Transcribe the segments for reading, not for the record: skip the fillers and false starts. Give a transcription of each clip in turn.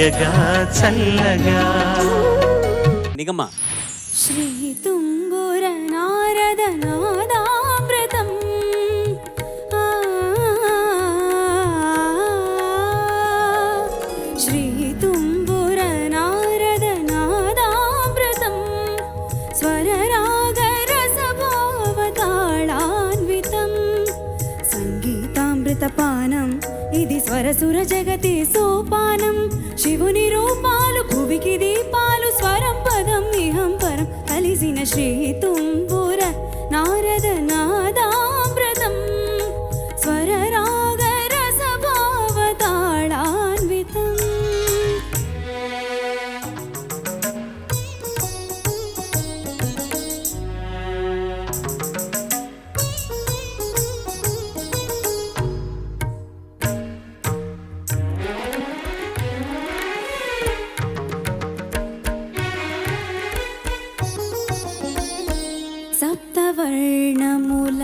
తీయగా చల్లగా. నిగమ్మ. శ్రీ తుంబుర నారద నాదామృతం శ్రీ తుంబుర నారద నాదామృతం స్వరరాగ రసభావతాళాన్వితం సంగీతామృతపానం ఇది స్వరసుర జగతి సోపానం శివుని రూపాలు భువికి దీపాలు స్వరం పదం ఇహం పరం కలిసిన శ్రీ తుంబుర నారద నాదామృతం స్వరరాగ రసభావతాళాన్వితం. సప్తవర్ణముల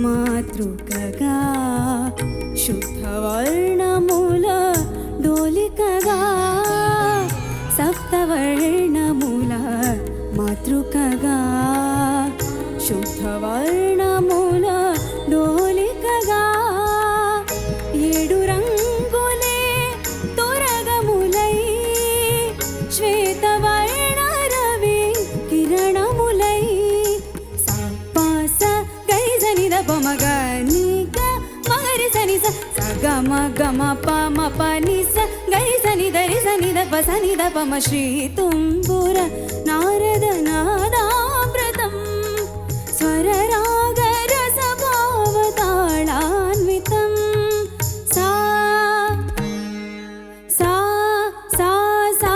మాతృకగా శుద్ధవర్ణముల డోలికగా సప్తవర్ణముల మాతృకగా శుద్ధవర్ణముల డోలికగా ఏడు రంగులే తొరగములై శ్వేతవర్ణ రవి కిరణములై పమగ నీక మగరి సని సగ మగ మప మప నిస గరి సని దరి సని దప సని దపమ శ్రీ తుంబుర నారద నాదామృతం స్వరరాగ రసభావతాళాన్వితం. సా సా సా సా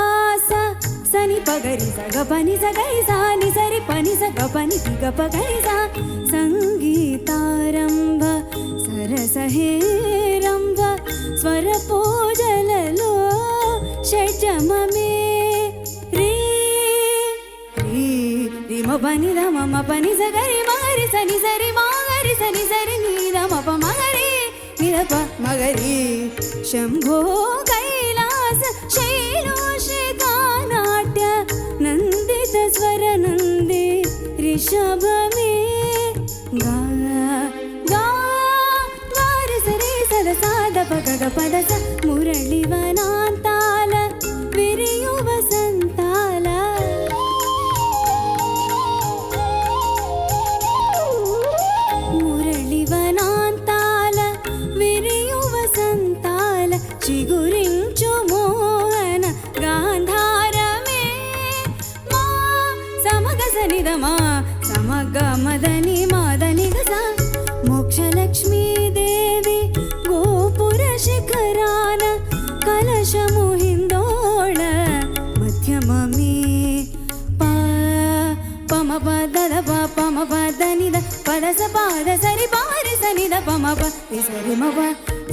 సా సని పగరి సగ పని సగరి సాని సరి పని సగ పని తిగ పగరి సా సంగీతారంభ సరసహేరంభ స్వర పూజలలో షడ్జమమే రే రే రిమ పని రమ పని సగరి మగరి సని సరి మగరి సని సరి నీద మప మగరి నిరప మగరి శంభో కైలాస శైలోషికా నాట్య నందిత స్వర నంది రిషభమే గా గా వారి సరి సద సాద పగ పద స మురళి వనాంతాల విరియు వసంతాల మురళి వనాంతాల విరియు వసంతాల చిగురించు మోహన గాంధారమే మా సమగ సనిదమా సమగ మదని మాదని గస మోక్షలక్ష్మీ దేవి గోపుర శిఖరాన కలశము హిందోళ మధ్యమమే పమ పద పమ పద నిద పద స పాద సరి పారి సనిద పమ పి సరి మవ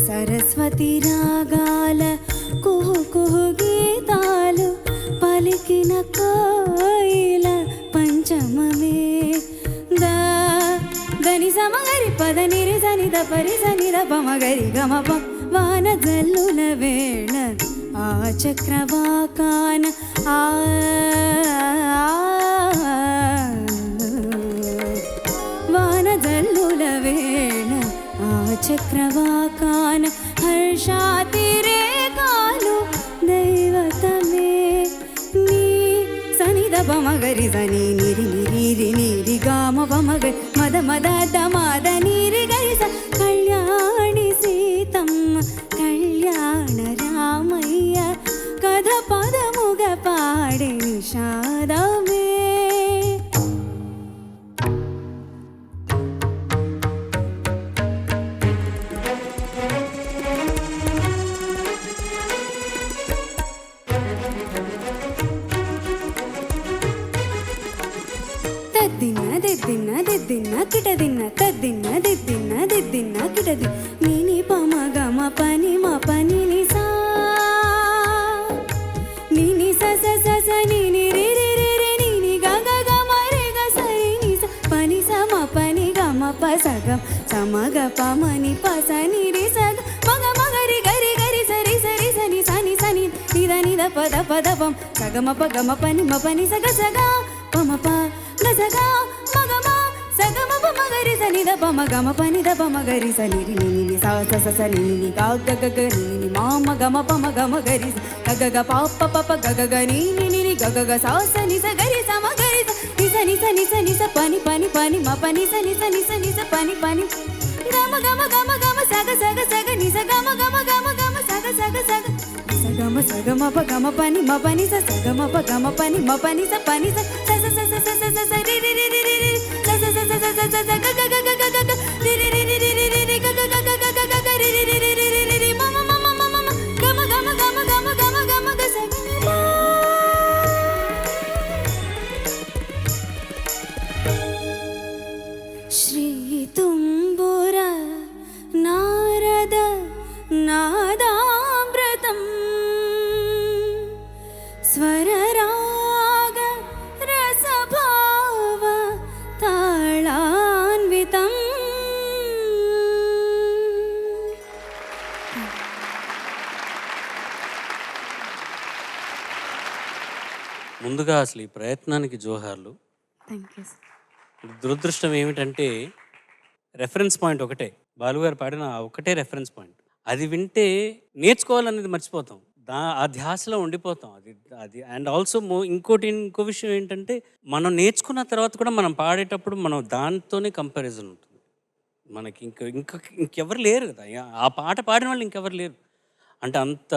సరస్వతి రాగాల కుహు కుహు గీతాలు పలికిన కోయిల పంచమమే దని సమగరి పద నిరి సనిద పరి సనిద పమగరి గమ ప వాన జల్లుల వేళ ఆ చక్రవాకాన ఆ వాన జల్లుల వేళ ఆ చక్రవాకాన హర్షాతిరేకాలు దైవతమే నీ సనిద పమగరి సని నిరి నిరి నిరి గామ పమగరి మద మద దమాద నిరి గరి స కళ్యాణి సీతమ్మ కళ్యాణ రామయ్య కథ పదముగ పాడే నిషాదమే. దిన్న దిద్దిన్న కిటదిన్న తద్దిన్న దిద్దిన్న దిద్దిన్న కిటది నీని పమ గమ పని మా పని నిసా నీని స స స స నీని రి రి రి రి నీని గ గ గ మ రి గ సరి ని స పని స మ పని గ మ ప స గ స మ గ ప మ ని ప స ని రి స గ మ గ మ గ రి గ రి గ రి స రి స ని స ని స ని ని ద ని ద పద పద పం సగమ పగమ పని మ పని సగ సగ పమ ప గసగ మగమ సగమ ప మగరి సని ద పమ గమ పని ద పమ గరి సని రి ని ని సా స స స ని ని గా గ గ గ ని ని మా మ గమ పమ గమ గరి గ గ గ ప ప ప ప గ గ గ ని ని ని గ గ గ సా స ని స గరి స మ గరి స ని స ని స ని స పని పని పని మ పని స ని స ని స ని స పని పని గమ గమ గమ గమ సగ సగ సగ ని స గమ గమ గమ గమ సగ సగ సగ సగమ సగమ ప గమ పని మ పని స సగమ ప గమ పని మ పని స పని స స స స స స స స రి రి రి రి రి రి స స స స స స స గ గ గ గ గ గ రి రి రి రి రి రి రి గ గ గ గ గ గ గ రి రి రి రి రి రి రి మ మ మ మ మ మ గమ గమ గమ గమ గమ గమ గ స శ్రీ తుంబుర నారద నాదామృతం స్వరరాగ రసభావ తాళాన్వితం. ముందుగా అసలు ఈ ప్రయత్నానికి జోహార్లు. Thank you sir. దురదృష్టం ఏమిటంటే రెఫరెన్స్ పాయింట్ ఒకటే, బాలుగారు పాడిన ఒకటే రెఫరెన్స్ పాయింట్. అది వింటే నేర్చుకోవాలనేది మర్చిపోతాం, ఆ ధ్యాసలో ఉండిపోతాం. అది అండ్ ఆల్సో ఇంకో విషయం ఏంటంటే, మనం నేర్చుకున్న తర్వాత కూడా మనం పాడేటప్పుడు మనం దాంతోనే కంపారిజన్ ఉంటుంది మనకి. ఇంకెవరు లేరు కదా, ఆ పాట పాడిన వాళ్ళు ఇంకెవరు లేరు. అంటే అంత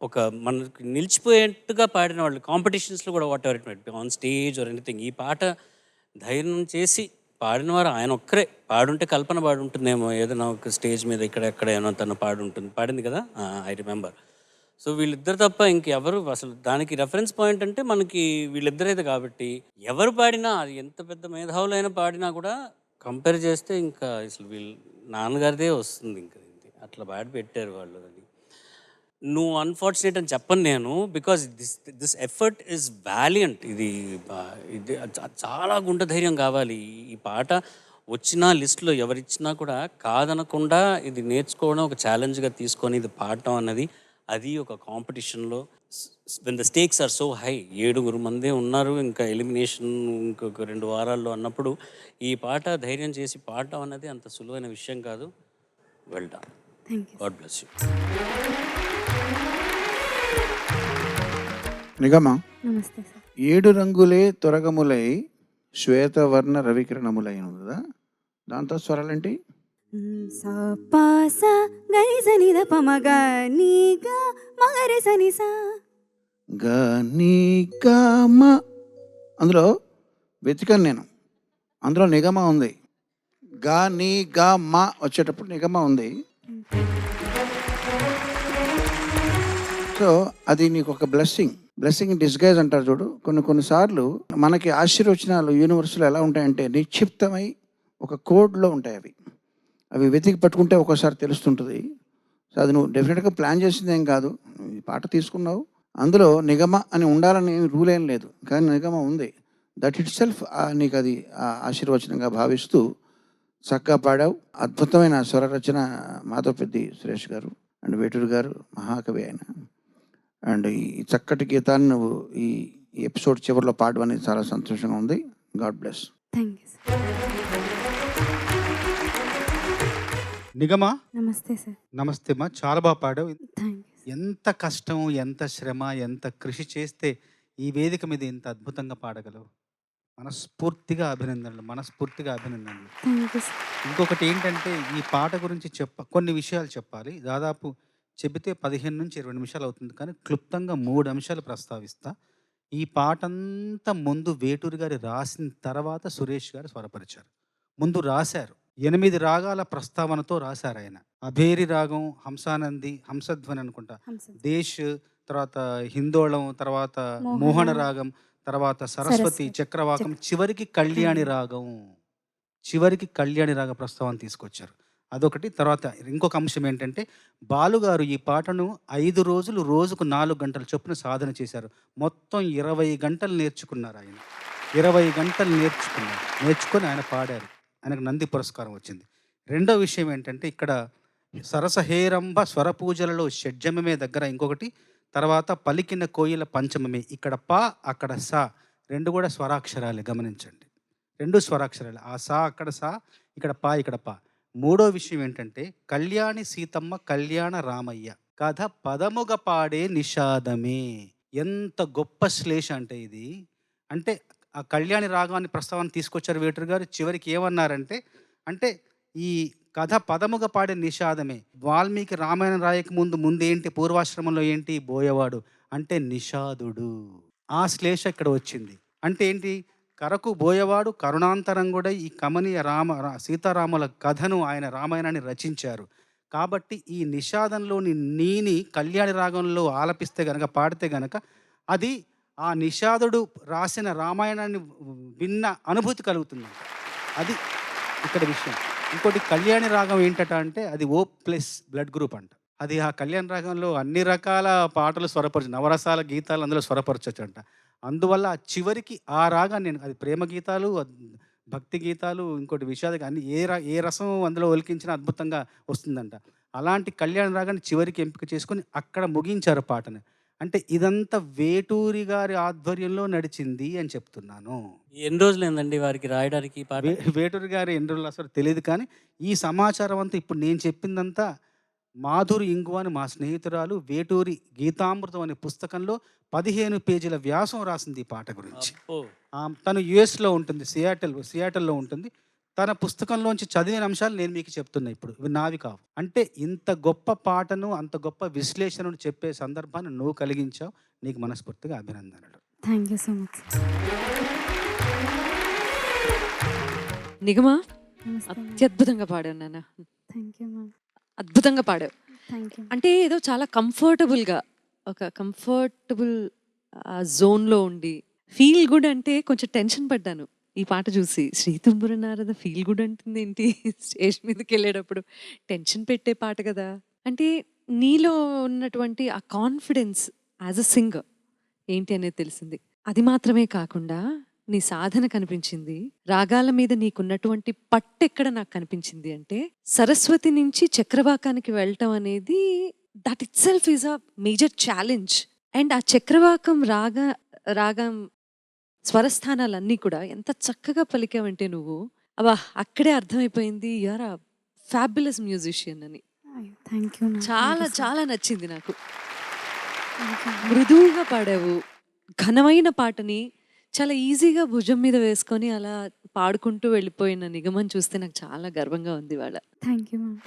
ఒక మనకి నిలిచిపోయేట్టుగా పాడిన వాళ్ళు కాంపిటీషన్స్లో కూడా what ever it might be on stage or anything. ఈ పాట ధైర్యం చేసి పాడినవారు ఆయన ఒక్కరే. పాడుంటే కల్పన పాడుంటుందేమో ఏదైనా ఒక స్టేజ్ మీద ఇక్కడ ఏమో తను పాడింది కదా, ఐ రిమెంబర్. సో వీళ్ళిద్దరు తప్ప ఇంకెవరు అసలు దానికి రెఫరెన్స్ పాయింట్ అంటే మనకి వీళ్ళిద్దరైతే కాబట్టి, ఎవరు పాడినా అది ఎంత పెద్ద మేధావులైనా పాడినా కూడా కంపేర్ చేస్తే ఇంకా అసలు వీళ్ళు నాన్నగారిదే వస్తుంది. ఇంకా అట్లా పాడి పెట్టారు వాళ్ళు. అది నువ్వు అన్ఫార్చునేట్ అని చెప్పను నేను, because this effort is valiant. ఇది చాలా గుండె ధైర్యం కావాలి. ఈ పాట వచ్చిన లిస్టులో ఎవరిచ్చినా కూడా కాదనకుండా ఇది నేర్చుకోవడం, ఒక ఛాలెంజ్గా తీసుకొని ఇది పాడటం అన్నది, అది ఒక కాంపిటీషన్లో when the stakes are so high, 7 మందే ఉన్నారు, ఇంకా ఎలిమినేషన్ ఇంకొక 2 వారాల్లో అన్నప్పుడు ఈ పాట ధైర్యం చేసి పాడటం అన్నది అంత సులువైన విషయం కాదు. Well done. God bless you. Nigama. నమస్తే సార్. 7 రంగులే తొరగములై శ్వేతవర్ణ రవికిరణములై ఉంది కదా, దాంతో స్వరాలేంటి? స ప స గరి సని ద ప మ గ ని గ మ గరి సని స గ ని గ మ. అందులో వెతికాను నేను, అందులో నిగమ ఉంది. గ ని గ మ వచ్చేటప్పుడు నిగమ ఉంది. సో అది నీకు ఒక బ్లెస్సింగ్ డిస్గైజ్ అంటారు చూడు. కొన్నిసార్లు మనకి ఆశీర్వచనాలు యూనివర్స్లో ఎలా ఉంటాయంటే నిక్షిప్తమై ఒక కోడ్లో ఉంటాయి. అవి వెతికి పట్టుకుంటే ఒక్కోసారి తెలుస్తుంటుంది. సో అది నువ్వు డెఫినెట్గా ప్లాన్ చేసింది ఏం కాదు. ఈ పాట తీసుకున్నావు, అందులో నిగమ అని ఉండాలని రూల్ ఏం లేదు, కానీ నిగమ ఉంది. దట్ ఇట్ సెల్ఫ్ నీకు అది ఆశీర్వచనంగా భావిస్తూ చక్కగా పాడావు. అద్భుతమైన స్వర రచన మాధవపెద్ది సురేష్ గారు అండ్ వేటూరు గారు, మహాకవి ఆయన. అండ్ ఈ చక్కటి గీతాన్ని నువ్వు ఈ ఎపిసోడ్ చివరిలో పాడడం అనేది చాలా సంతోషంగా ఉంది. God bless. Thank you sir. Nigama. నమస్తే సార్. నమస్తే అమ్మా, చాలా బాగా పాడావు. Thank you. ఎంత కష్టం, ఎంత శ్రమ, ఎంత కృషి చేస్తే ఈ వేదిక మీద ఇంత అద్భుతంగా పాడగలవు. మనస్ఫూర్తిగా అభినందనలు. Thank you sir. ఇంకొకటి ఏంటంటే, ఈ పాట గురించి కొన్ని విషయాలు చెప్పాలి. దాదాపు చెబితే 15 నుంచి 20 నిమిషాలు అవుతుంది, కానీ క్లుప్తంగా 3 అంశాలు ప్రస్తావిస్తా. ఈ పాటంతా ముందు వేటూరు గారు రాసిన తర్వాత సురేష్ గారు స్వరపరిచారు. ముందు రాశారు, 8 రాగాల ప్రస్తావనతో రాశారు ఆయన. అభేరి రాగం, హంసానంది, హంసధ్వని అనుకుంటా, దేశ్, తర్వాత హిందోళం, తర్వాత మోహన రాగం, తర్వాత సరస్వతి, చక్రవాకం, చివరికి కళ్యాణి రాగ ప్రస్తావన తీసుకొచ్చారు. అదొకటి. తర్వాత ఇంకొక అంశం ఏంటంటే, బాలుగారు ఈ పాటను 5 రోజులు రోజుకు 4 గంటల చొప్పున సాధన చేశారు. మొత్తం 20 గంటలు నేర్చుకున్నారు ఆయన. 20 గంటలు నేర్చుకొని ఆయన పాడారు. ఆయనకు నంది పురస్కారం వచ్చింది. రెండో విషయం ఏంటంటే, ఇక్కడ సరసహేరంభ స్వర పూజలలో షడ్జమమే దగ్గర ఇంకొకటి తర్వాత పలికిన కోయిల పంచమమే. ఇక్కడ ప, అక్కడ స 2 కూడా స్వరాక్షరాలే గమనించండి. 2 స్వరాక్షరాలే. ఆ స అక్కడ స, ఇక్కడ ప, ఇక్కడ ప. మూడో విషయం ఏంటంటే కళ్యాణి సీతమ్మ కళ్యాణ రామయ్య కథ పదముగ పాడే నిషాదమే. ఎంత గొప్ప శ్లేష అంటే ఇది. అంటే ఆ కళ్యాణి రాగాన్ని ప్రస్తావన తీసుకొచ్చారు వేటూరు గారు. చివరికి ఏమన్నారంటే అంటే ఈ కథ పదముగా పాడే నిషాదమే. వాల్మీకి రామాయణం రాయక ముందేంటి, పూర్వాశ్రమంలో ఏంటి, బోయవాడు అంటే నిషాదుడు. ఆ శ్లేష ఇక్కడ వచ్చింది. అంటే ఏంటి, కరకు బోయవాడు కరుణాంతరంగుడై ఈ కమనీయ సీతారాముల కథను ఆయన రామాయణాన్ని రచించారు. కాబట్టి ఈ నిషాదంలోని నీని కళ్యాణి రాగంలో ఆలపిస్తే గనక, పాడితే గనక అది ఆ నిషాదుడు రాసిన రామాయణాన్ని విన్న అనుభూతి కలుగుతుంది. అది ఇక్కడ విషయం. ఇంకోటి కళ్యాణి రాగం ఏంటట అంటే అది O+ బ్లడ్ గ్రూప్ అంట. అది ఆ కళ్యాణ రాగంలో అన్ని రకాల పాటలు నవరసాల గీతాలు అందులో స్వరపరచచ్చు అంట. అందువల్ల చివరికి ఆ రాగాన్ని నేను అది ప్రేమ గీతాలు, భక్తి గీతాలు, ఇంకోటి విషాద అన్ని ఏ రసం అందులో ఒలికించినా అద్భుతంగా వస్తుందంట. అలాంటి కళ్యాణ రాగాన్ని చివరికి ఎంపిక చేసుకొని అక్కడ ముగించారు పాటని. అంటే ఇదంతా వేటూరి గారి ఆధ్వర్యంలో నడిచింది అని చెప్తున్నాను. ఎన్ని రోజులు ఏందండి వారికి రాయడానికి ఈ పాట? వేటూరి గారు ఎన్ని రోజులు అసలు తెలియదు, కానీ ఈ సమాచారం అంతా ఇప్పుడు నేను చెప్పిందంతా మాధురి ఇంగు అని మా స్నేహితురాలు వేటూరి గీతామృతం అనే పుస్తకంలో 15 పేజీల వ్యాసం రాసింది ఈ పాట గురించి. తను యుఎస్లో ఉంటుంది, సియాటల్లో ఉంటుంది. తన పుస్తకంలోంచి చదివిన అంశాలు నేను మీకు చెప్తున్నా ఇప్పుడు, ఇవి నావి కావు. అంటే ఇంత గొప్ప పాటను, అంత గొప్ప విశ్లేషణను చెప్పే సందర్భాన్ని నువ్వు కలిగించావు. నీకు మనస్ఫూర్తిగా అభినందనలు. Thank you so much. Nigama అత్యద్భుతంగా పాడావు నాన్న. Thank you ma'am. అద్భుతంగా పాడావు. Thank you. అంటే ఏదో చాలా కంఫర్టబుల్గా ఒక కంఫర్టబుల్ జోన్లో ఉండి ఫీల్ గుడ్. అంటే కొంచెం టెన్షన్ పడ్డాను ఈ పాట చూసి. శ్రీతుంబుర నారద ఫీల్ గుడ్ అంటుంది ఏంటి స్టేజ్ మీదకి వెళ్ళేటప్పుడు. టెన్షన్ పెట్టే పాట కదా. అంటే నీలో ఉన్నటువంటి ఆ కాన్ఫిడెన్స్ యాజ్ అ సింగర్ ఏంటి అనేది తెలిసింది. అది మాత్రమే కాకుండా నీ సాధన కనిపించింది. రాగాల మీద నీకున్నటువంటి పట్టెక్కడ నాకు కనిపించింది అంటే సరస్వతి నుంచి చక్రవాకానికి వెళ్ళటం అనేది that it self is a major challenge. And ఆ చక్రవాకం రాగం స్వరస్థానాలన్నీ కూడా ఎంత చక్కగా పలికావంటే నువ్వు, అబ్బా అక్కడే అర్థమైపోయింది యూఆర్ అ ఫ్యాబులస్ మ్యూజిషియన్ అని. Thank you. చాలా చాలా నచ్చింది నాకు. మృదువుగా పాడావు. ఘనమైన పాటని చాలా ఈజీగా భుజం మీద వేసుకొని అలా పాడుకుంటూ వెళ్ళిపోయిన నిగమని చూస్తే నాకు చాలా గర్వంగా ఉంది వాళ్ళ. Thank you ma'am.